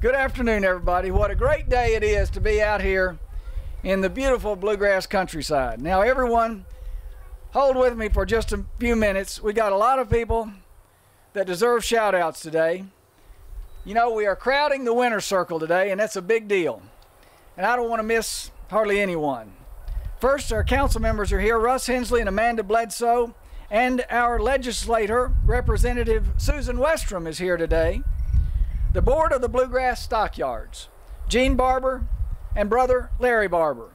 Good afternoon, everybody. What a great day it is to be out here in the beautiful bluegrass countryside. Now, everyone, hold with me for just a few minutes. We got a lot of people that deserve shout-outs today. You know, we are crowding the winner's circle today, and that's a big deal. And I don't want to miss hardly anyone. First, our council members are here, Russ Hensley and Amanda Bledsoe, and our legislator, Representative Susan Westrom, is here today. The board of the Bluegrass Stockyards, Gene Barber and brother Larry Barber,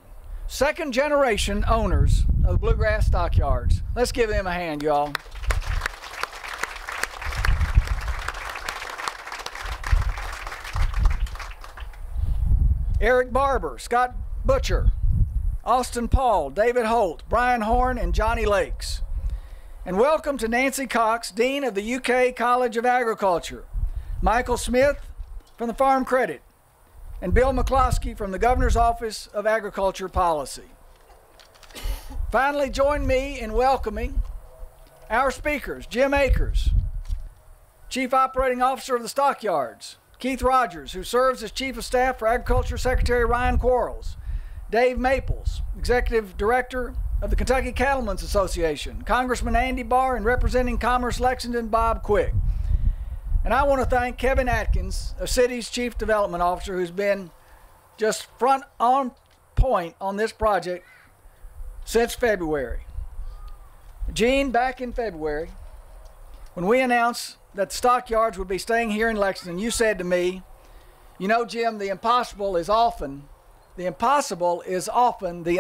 second generation owners of the Bluegrass Stockyards. Let's give them a hand, y'all. Eric Barber, Scott Butcher, Austin Paul, David Holt, Brian Horn, and Johnny Lakes. And welcome to Nancy Cox, Dean of the UK College of Agriculture, Michael Smith from the Farm Credit, and Bill McCloskey from the Governor's Office of Agriculture Policy. Finally, join me in welcoming our speakers, Jim Akers, Chief Operating Officer of the Stockyards, Keith Rogers, who serves as Chief of Staff for Agriculture Secretary Ryan Quarles, Dave Maples, Executive Director of the Kentucky Cattlemen's Association, Congressman Andy Barr, and representing Commerce Lexington, Bob Quick. And I want to thank Kevin Atkins, a city's Chief Development Officer, who's been just front on point on this project since February. Gene, back in February, when we announced that the Stockyards would be staying here in Lexington, you said to me, you know, Jim, the impossible is often the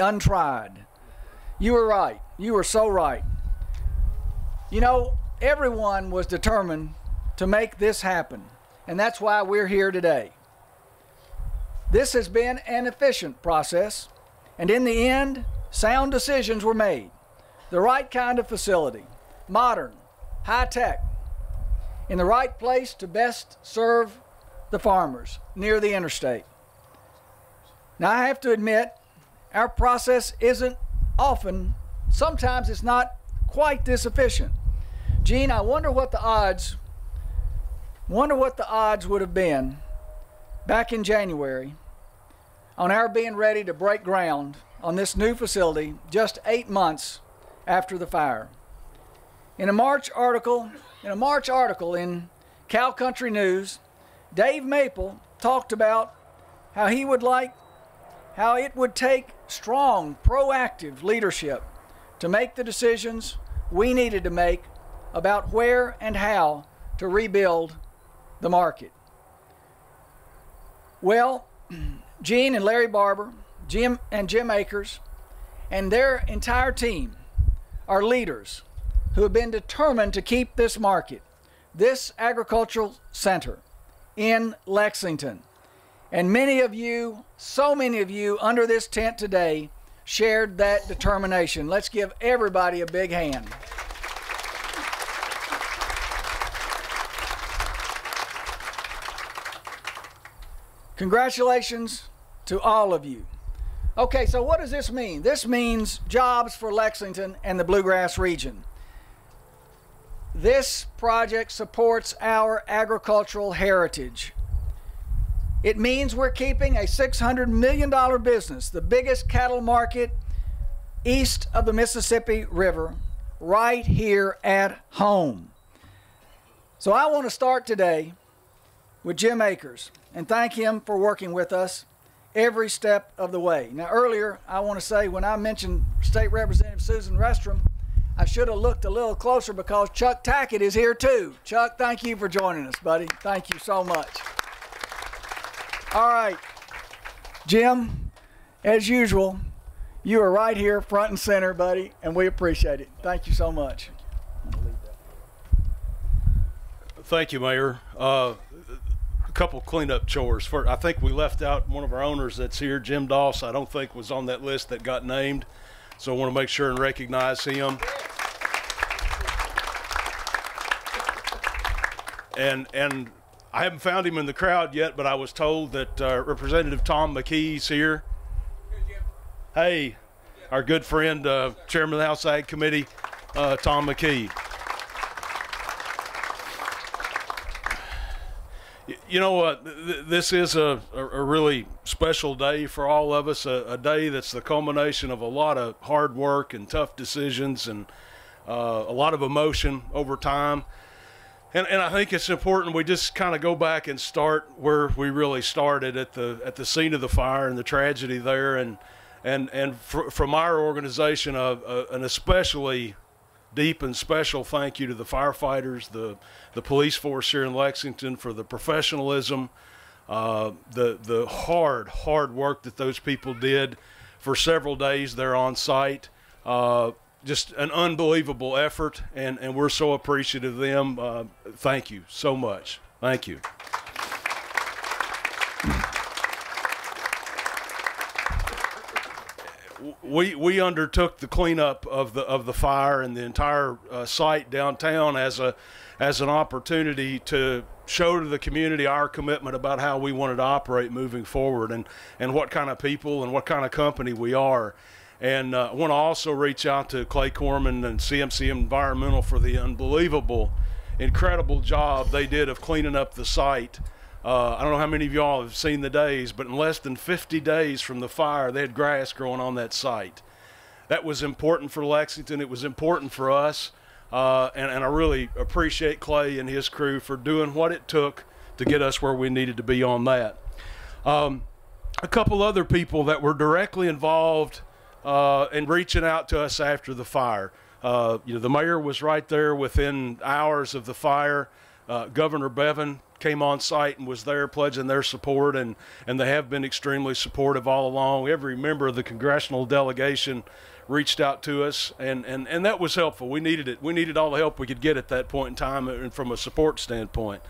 untried. You were right. You were so right. You know, everyone was determined to make this happen, and that's why we're here today. This has been an efficient process, and in the end, sound decisions were made. The right kind of facility, modern, high-tech, in the right place to best serve the farmers near the interstate. Now, I have to admit, our process isn't often, sometimes it's not quite this efficient. Gene, I wonder what the odds would have been back in January on our being ready to break ground on this new facility just 8 months after the fire. In a March article in Cow Country News, Dave Maple talked about how it would take strong, proactive leadership to make the decisions we needed to make about where and how to rebuild the market. Well, Gene and Larry Barber, Jim Akers, and their entire team are leaders who have been determined to keep this market, this agricultural center in Lexington. And many of you, so many of you under this tent today shared that determination. Let's give everybody a big hand. Congratulations to all of you. Okay, so what does this mean? This means jobs for Lexington and the Bluegrass region. This project supports our agricultural heritage. It means we're keeping a $600 million business, the biggest cattle market east of the Mississippi River, right here at home. So I want to start today with Jim Akers and thank him for working with us every step of the way. Now, earlier, I want to say when I mentioned State Representative Susan Westrom, I should have looked a little closer because Chuck Tackett is here too. Chuck, thank you for joining us, buddy. Thank you so much. All right, Jim, as usual, you are right here front and center, buddy, and we appreciate it. Thank you so much. Thank you, Mayor. A couple cleanup chores. First, I think we left out one of our owners that's here, Jim Doss. I don't think was on that list that got named, so I want to make sure and recognize him. And I haven't found him in the crowd yet, but I was told that Representative Tom McKee's here. Hey, our good friend, Chairman of the House Ag Committee, Tom McKee. You know what? This is a really special day for all of us, a day that's the culmination of a lot of hard work and tough decisions and a lot of emotion over time. And I think it's important we just kind of go back and start where we really started at the scene of the fire and the tragedy there. And from our organization, an especially deep and special thank you to the firefighters, the police force here in Lexington for the professionalism, the hard work that those people did for several days there on site. Just an unbelievable effort, and we're so appreciative of them. Thank you so much. Thank you. We undertook the cleanup of the fire and the entire site downtown as an opportunity to show to the community our commitment about how we wanted to operate moving forward and what kind of people and what kind of company we are. And I want to also reach out to Clay Corman and CMC Environmental for the unbelievable, incredible job they did of cleaning up the site. I don't know how many of y'all have seen the days, but in less than 50 days from the fire, they had grass growing on that site. That was important for Lexington. It was important for us. And I really appreciate Clay and his crew for doing what it took to get us where we needed to be on that. A couple other people that were directly involved and reaching out to us after the fire. The mayor was right there within hours of the fire. Governor Bevin came on site and was there pledging their support, and they have been extremely supportive all along. Every member of the congressional delegation reached out to us, and that was helpful. We needed it. We needed all the help we could get at that point in time and from a support standpoint.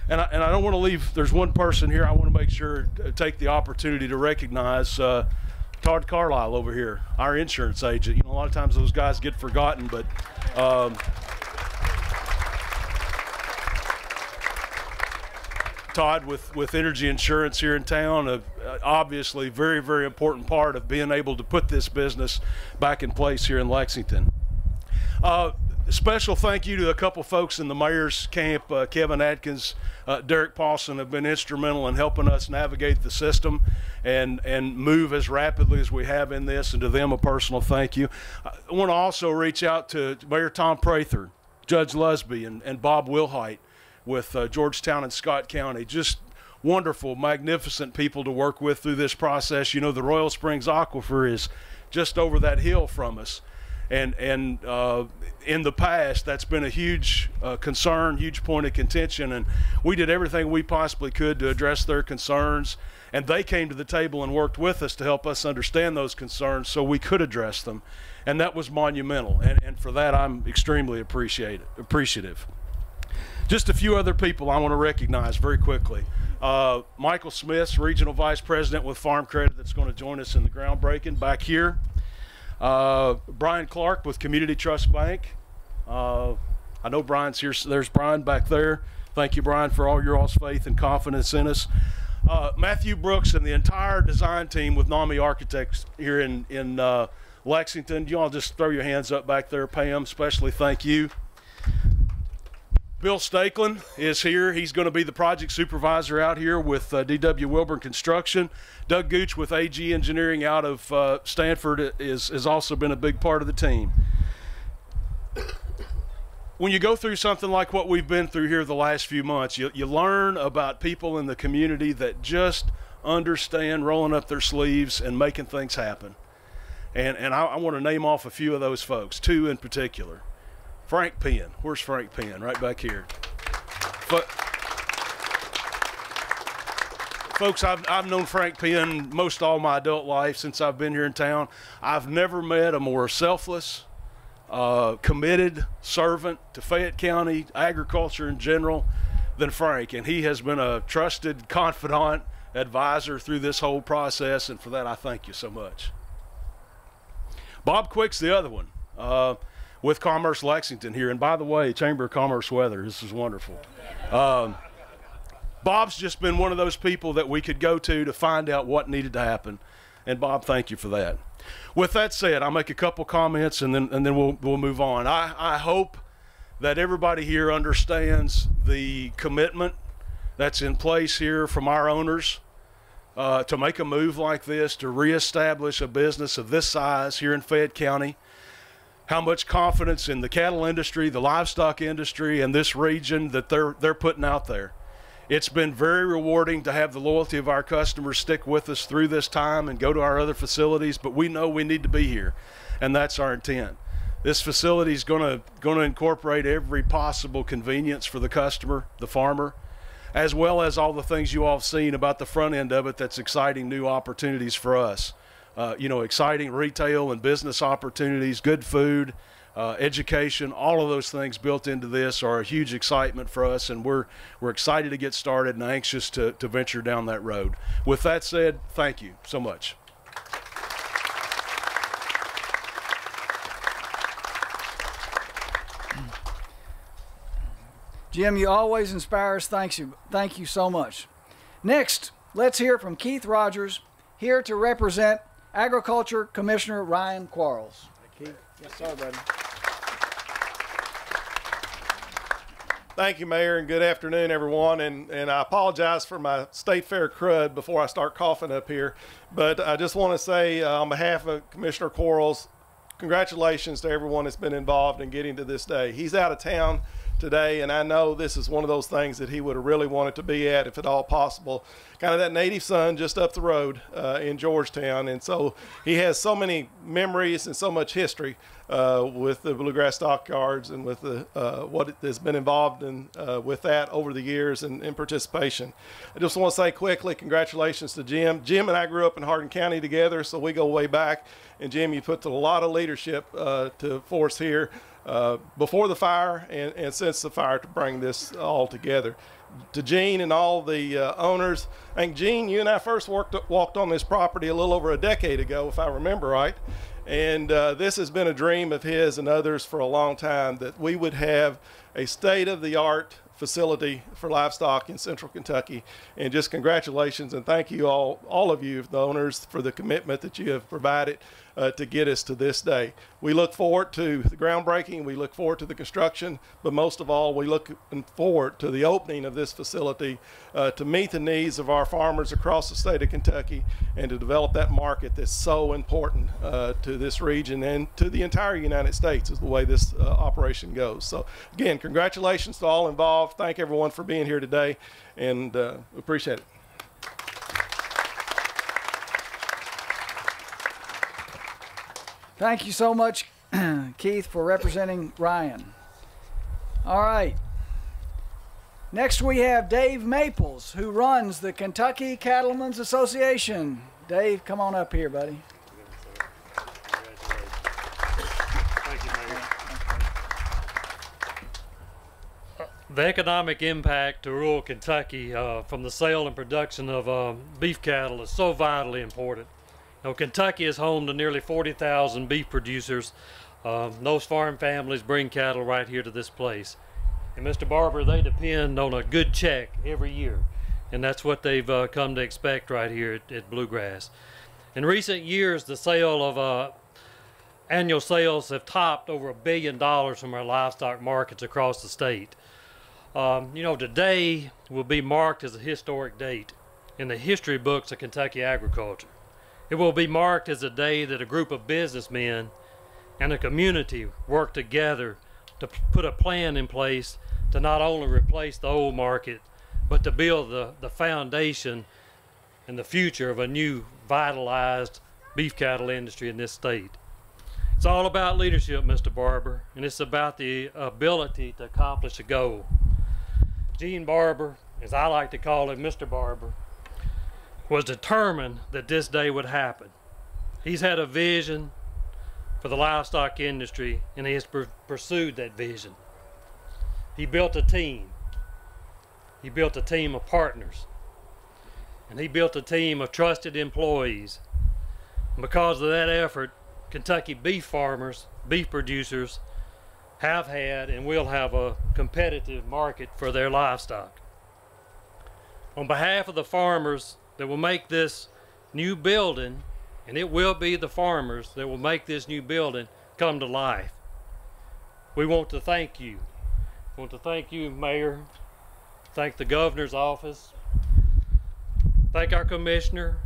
And I don't want to leave, there's one person here I want to make sure take the opportunity to recognize, Todd Carlisle over here, our insurance agent. A lot of times those guys get forgotten, but Todd with Energy Insurance here in town, obviously very, very important part of being able to put this business back in place here in Lexington. Special thank you to a couple folks in the mayor's camp. Kevin Atkins, Derek Paulson have been instrumental in helping us navigate the system and move as rapidly as we have in this, and to them a personal thank you. I want to also reach out to Mayor Tom Prather, Judge Lusby, and Bob Wilhite with Georgetown and Scott County. Just wonderful, magnificent people to work with through this process. The Royal Springs Aquifer is just over that hill from us. And in the past, that's been a huge concern, huge point of contention, and we did everything we possibly could to address their concerns, and they came to the table and worked with us to help us understand those concerns so we could address them, and that was monumental, and for that I'm extremely appreciative. Just a few other people I want to recognize very quickly. Michael Smith, Regional Vice President with Farm Credit, that's going to join us in the groundbreaking back here. Brian Clark with Community Trust Bank. I know Brian's here. There's Brian back there. Thank you, Brian, for all your all's faith and confidence in us. Matthew Brooks and the entire design team with NAMI Architects here in Lexington. You all just throw your hands up back there. Pam, especially thank you. Bill Stakelin is here. He's going to be the project supervisor out here with D.W. Wilburn Construction. Doug Gooch with AG Engineering out of Stanford has also been a big part of the team. When you go through something like what we've been through here the last few months, you learn about people in the community that just understand rolling up their sleeves and making things happen. And I want to name off a few of those folks, two in particular. Frank Penn. Where's Frank Penn? Right back here. But, folks, I've known Frank Penn most all my adult life since I've been here in town. I've never met a more selfless, committed servant to Fayette County, agriculture in general, than Frank. And he has been a trusted confidant, advisor through this whole process, and for that I thank you so much. Bob Quick's the other one. With Commerce Lexington here. And by the way, Chamber of Commerce weather, this is wonderful. Bob's just been one of those people that we could go to find out what needed to happen. And Bob, thank you for that. With that said, I'll make a couple comments and then we'll move on. I hope that everybody here understands the commitment that's in place here from our owners to make a move like this, to reestablish a business of this size here in Fayette County. How much confidence in the cattle industry, the livestock industry, and this region that they're putting out there. It's been very rewarding to have the loyalty of our customers stick with us through this time and go to our other facilities, but we know we need to be here, and that's our intent. This facility is going to incorporate every possible convenience for the customer, the farmer, as well as all the things you all have seen about the front end of it that's exciting new opportunities for us. You know, exciting retail and business opportunities, good food, education, all of those things built into this are a huge excitement for us, and we're excited to get started and anxious to venture down that road. With that said, thank you so much. Jim, you always inspire us. Thank you so much. Next, let's hear from Keith Rogers, here to represent Agriculture Commissioner Ryan Quarles. Keith. Yes, sir, buddy. Thank you, Mayor, and good afternoon, everyone. And I apologize for my state fair crud before I start coughing up here. But I just want to say, on behalf of Commissioner Quarles, congratulations to everyone that's been involved in getting to this day. He's out of town today, and I know this is one of those things that he would have really wanted to be at, if at all possible. Kind of that native son just up the road in Georgetown, and so he has so many memories and so much history with the Bluegrass Stockyards and with the what has been involved in with that over the years and in participation. I just want to say quickly, congratulations to Jim. Jim and I grew up in Hardin County together, so we go way back. And Jim, you put a lot of leadership to force here before the fire and since the fire to bring this all together. To Gene and all the owners, I think, Gene, you and I first walked on this property a little over a decade ago, if I remember right. And this has been a dream of his and others for a long time, that we would have a state-of-the-art facility for livestock in Central Kentucky. And just congratulations and thank you all of you, the owners, for the commitment that you have provided to get us to this day. We look forward to the groundbreaking, we look forward to the construction, but most of all, we look forward to the opening of this facility to meet the needs of our farmers across the state of Kentucky and to develop that market that's so important to this region and to the entire United States, is the way this operation goes. So again, congratulations to all involved. Thank everyone for being here today, and appreciate it. Thank you so much, Keith, for representing Ryan. All right. Next we have Dave Maples, who runs the Kentucky Cattlemen's Association. Dave, come on up here, buddy. Thank you, Mayor. The economic impact to rural Kentucky from the sale and production of beef cattle is so vitally important. You know, Kentucky is home to nearly 40,000 beef producers. Those farm families bring cattle right here to this place. And Mr. Barber, they depend on a good check every year. And that's what they've come to expect right here at Bluegrass. In recent years, the sale of annual sales have topped over $1 billion from our livestock markets across the state. You know, today will be marked as a historic date in the history books of Kentucky agriculture. It will be marked as a day that a group of businessmen and a community work together to put a plan in place to not only replace the old market, but to build the foundation and the future of a new vitalized beef cattle industry in this state. It's all about leadership, Mr. Barber, and it's about the ability to accomplish a goal. Gene Barber, as I like to call him, Mr. Barber, was determined that this day would happen. He's had a vision for the livestock industry, and he has pursued that vision. He built a team. He built a team of partners. And he built a team of trusted employees. And because of that effort, Kentucky beef farmers, beef producers, have had and will have a competitive market for their livestock. On behalf of the farmers that will make this new building, and it will be the farmers that will make this new building come to life, we want to thank you. We want to thank you, Mayor, thank the governor's office, thank our commissioner,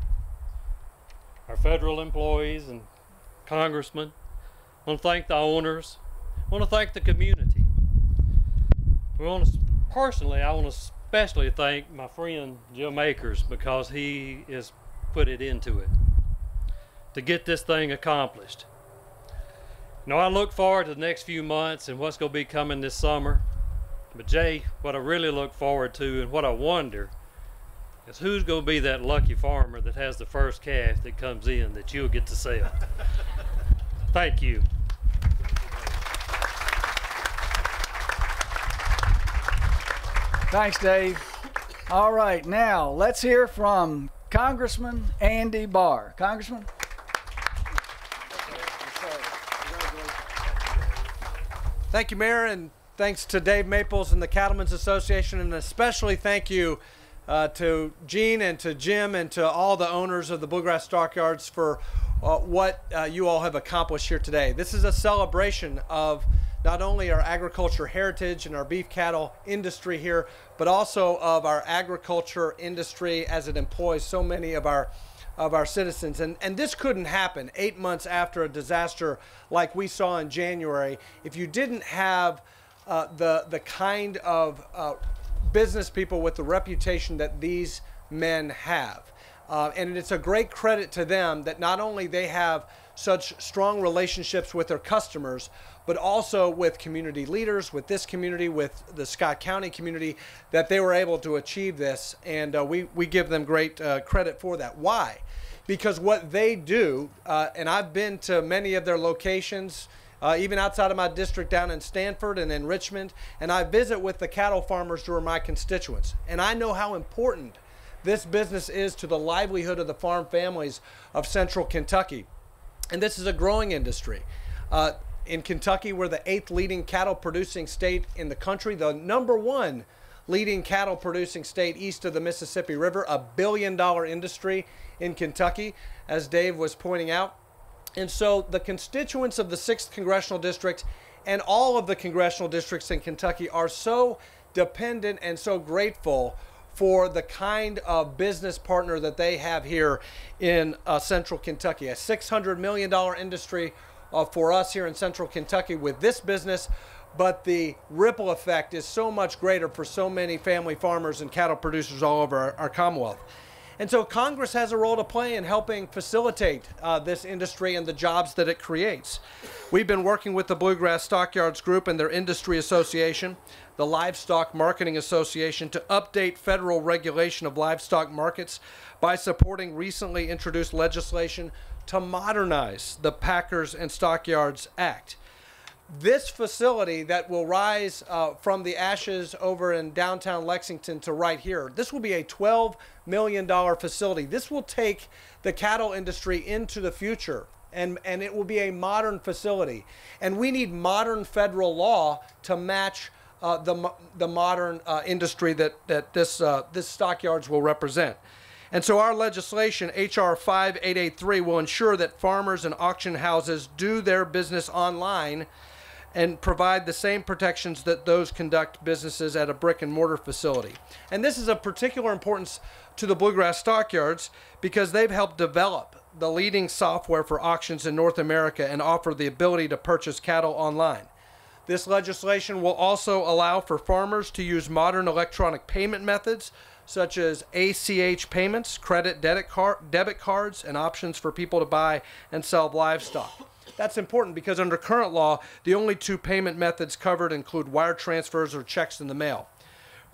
our federal employees and congressmen. I want to thank the owners. I want to thank the community. Personally, I want to especially thank my friend Jim Akers, because he has put it into it to get this thing accomplished. Now, I look forward to the next few months and what's going to be coming this summer. But Jay, what I really look forward to and what I wonder is who's going to be that lucky farmer that has the first calf that comes in that you'll get to sell. Thank you. Thanks, Dave. All right, now let's hear from Congressman Andy Barr. Congressman? Thank you, Mayor, and thanks to Dave Maples and the Cattlemen's Association, and especially thank you to Gene and to Jim and to all the owners of the Bluegrass Stockyards for what you all have accomplished here today. This is a celebration of not only our agriculture heritage and our beef cattle industry here, but also of our agriculture industry as it employs so many of our citizens. And this couldn't happen 8 months after a disaster like we saw in January if you didn't have the kind of business people with the reputation that these men have. And it's a great credit to them that not only they have such strong relationships with their customers, but also with community leaders, with this community, with the Scott County community, that they were able to achieve this. And we give them great credit for that. Why? Because what they do, and I've been to many of their locations, even outside of my district down in Stanford and in Richmond, and I visit with the cattle farmers who are my constituents. And I know how important this business is to the livelihood of the farm families of central Kentucky. And this is a growing industry. In Kentucky, we're the 8th leading cattle producing state in the country, the #1 leading cattle producing state east of the Mississippi River, a $1 billion industry in Kentucky, as Dave was pointing out. And so the constituents of the 6th Congressional District and all of the congressional districts in Kentucky are so dependent and so grateful for the kind of business partner that they have here in central Kentucky. A $600 million industry for us here in central Kentucky with this business, but the ripple effect is so much greater for so many family farmers and cattle producers all over our Commonwealth. And so Congress has a role to play in helping facilitate this industry and the jobs that it creates. We've been working with the Bluegrass Stockyards Group and their industry association, the Livestock Marketing Association, to update federal regulation of livestock markets by supporting recently introduced legislation to modernize the Packers and Stockyards Act. This facility that will rise from the ashes over in downtown Lexington to right here, this will be a $12 million facility. This will take the cattle industry into the future, and it will be a modern facility. And we need modern federal law to match the modern industry that this Stockyards will represent. And so our legislation, H.R. 5883, will ensure that farmers and auction houses do their business online and provide the same protections that those conduct businesses at a brick and mortar facility. And this is of particular importance to the Bluegrass Stockyards because they've helped develop the leading software for auctions in North America and offer the ability to purchase cattle online. This legislation will also allow for farmers to use modern electronic payment methods such as ACH payments, credit, debit cards, and options for people to buy and sell livestock. That's important because under current law, the only 2 payment methods covered include wire transfers or checks in the mail.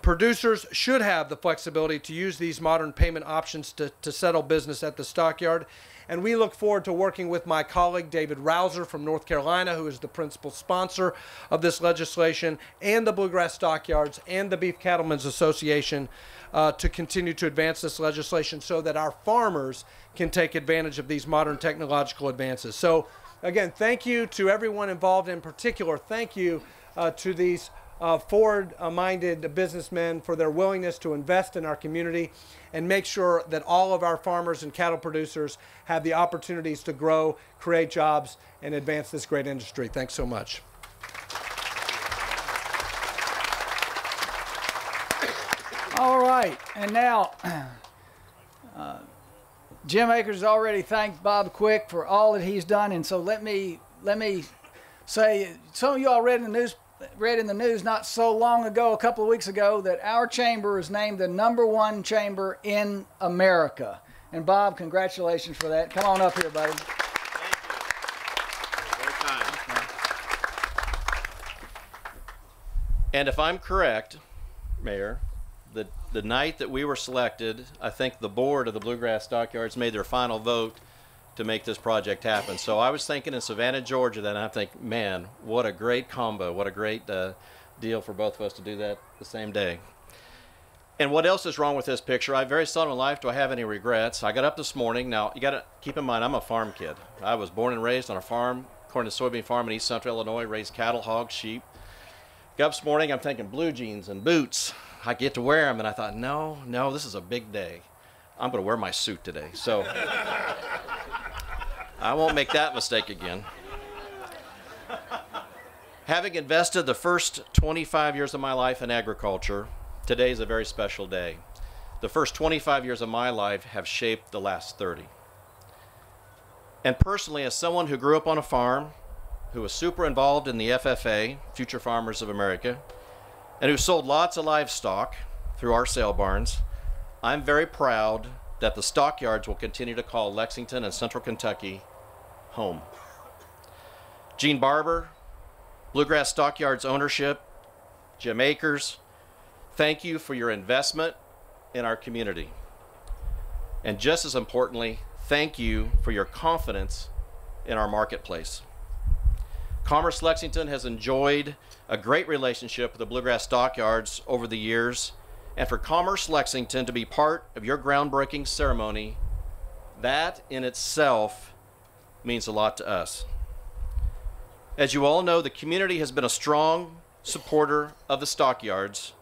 Producers should have the flexibility to use these modern payment options to settle business at the stockyard. And we look forward to working with my colleague David Rouser from North Carolina, who is the principal sponsor of this legislation, and the Bluegrass Stockyards and the Beef Cattlemen's Association to continue to advance this legislation so that our farmers can take advantage of these modern technological advances. So again, thank you to everyone involved. In particular, thank you to these forward-minded businessmen for their willingness to invest in our community and make sure that all of our farmers and cattle producers have the opportunities to grow, create jobs, and advance this great industry. Thanks so much. right, and now Jim Akers has already thanked Bob Quick for all that he's done, and so let me say, some of you all read in the news not so long ago, a couple of weeks ago, that our chamber is named the #1 chamber in America. And Bob, congratulations for that. Come on up here, buddy. And if I'm correct, Mayor, the night that we were selected, I think the board of the Bluegrass Stockyards made their final vote to make this project happen. So I was thinking in Savannah, Georgia, then I think, man, what a great combo, what a great deal for both of us to do that the same day. And what else is wrong with this picture? I very seldom in life do I have any regrets. I got up this morning. Now, you got to keep in mind, I'm a farm kid. I was born and raised on a farm, corn and soybean farm in East Central Illinois, raised cattle, hogs, sheep. Got up this morning, I'm thinking blue jeans and boots. I get to wear them, and I thought, no, this is a big day. I'm going to wear my suit today. So I won't make that mistake again. Having invested the first 25 years of my life in agriculture, today is a very special day. The first 25 years of my life have shaped the last 30. And personally, as someone who grew up on a farm, who was super involved in the FFA, Future Farmers of America, and who sold lots of livestock through our sale barns, I'm very proud that the Stockyards will continue to call Lexington and Central Kentucky home. Gene Barber, Bluegrass Stockyards ownership, Jim Akers, thank you for your investment in our community. And just as importantly, thank you for your confidence in our marketplace. Commerce Lexington has enjoyed a great relationship with the Bluegrass Stockyards over the years, and for Commerce Lexington to be part of your groundbreaking ceremony, that in itself means a lot to us. As you all know, the community has been a strong supporter of the Stockyards,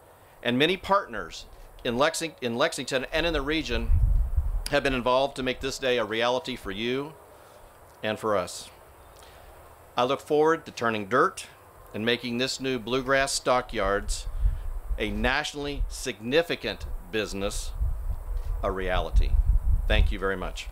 and many partners in Lexington and in the region have been involved to make this day a reality for you and for us. I look forward to turning dirt and making this new Bluegrass Stockyards a nationally significant business a reality. Thank you very much.